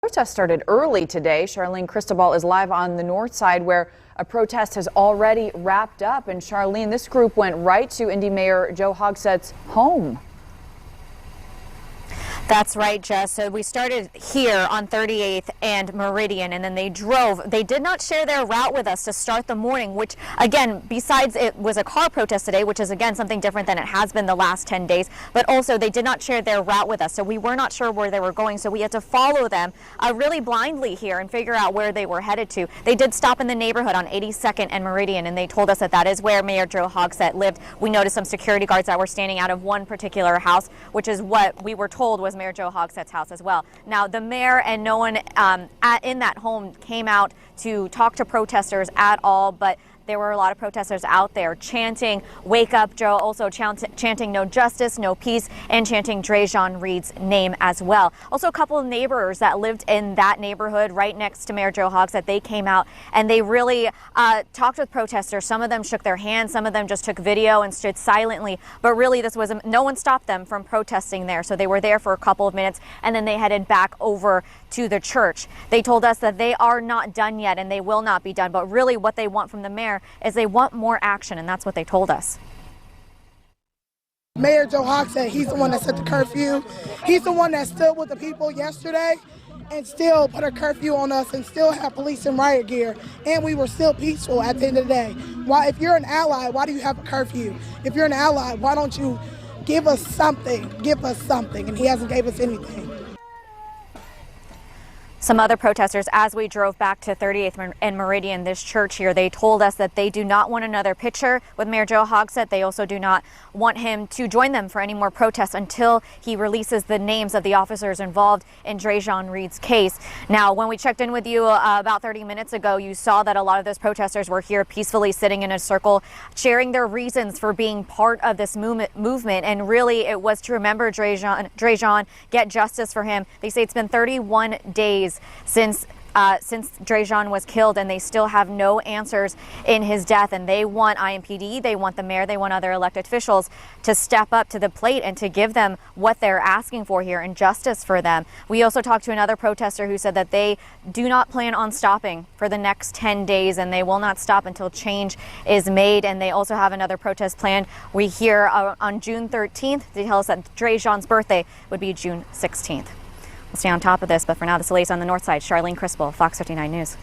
Protest started early today. Charlene Cristobal is live on the north side where a protest has already wrapped up. And Charlene, this group went right to Indy Mayor Joe Hogsett's home. That's right, Jess. So we started here on 38th and Meridian, and then they drove. They did not share their route with us to start the morning, which, again, besides it was a car protest today, which is, again, something different than it has been the last 10 days, but also they did not share their route with us. So we were not sure where they were going, so we had to follow them really blindly here and figure out where they were headed to. They did stop in the neighborhood on 82nd and Meridian, and they told us that that is where Mayor Joe Hogsett lived. We noticed some security guards that were standing out of one particular house, which is what we were told was Mayor Joe Hogsett's house as well. Now, the mayor and no one in that home came out to talk to protesters at all, but there were a lot of protesters out there chanting, "Wake up, Joe," also chanting "No justice, no peace," and chanting Dre'Jon Reed's name as well. Also, a couple of neighbors that lived in that neighborhood right next to Mayor Joe Hogsett, they came out and they really talked with protesters. Some of them shook their hands, some of them just took video and stood silently, but really no one stopped them from protesting there. So they were there for a couple of minutes and then they headed back over to the church. They told us that they are not done yet and they will not be done, but really what they want from the mayor is they want more action, and that's what they told us. Mayor Joe Hogsett, he's the one that set the curfew. He's the one that stood with the people yesterday and still put a curfew on us and still have police in riot gear, and we were still peaceful at the end of the day. Why, if you're an ally, why do you have a curfew? If you're an ally, why don't you give us something? Give us something, and he hasn't gave us anything. Some other protesters, as we drove back to 38th and Meridian, this church here, they told us that they do not want another picture with Mayor Joe Hogsett. They also do not want him to join them for any more protests until he releases the names of the officers involved in Dre'Jon Reed's case. Now, when we checked in with you about 30 minutes ago, you saw that a lot of those protesters were here peacefully sitting in a circle, sharing their reasons for being part of this movement. And really, it was to remember Dre'Jon, get justice for him. They say it's been 31 days since Dre'Jon was killed, and they still have no answers in his death. And they want IMPD, they want the mayor, they want other elected officials to step up to the plate and to give them what they're asking for here and justice for them. We also talked to another protester who said that they do not plan on stopping for the next 10 days and they will not stop until change is made. And they also have another protest planned. We hear on June 13th. They tell us that Dre'Jon's birthday would be June 16th. We'll stay on top of this, but for now, this is the latest on the north side. Charlene Cristobal, Fox 59 News.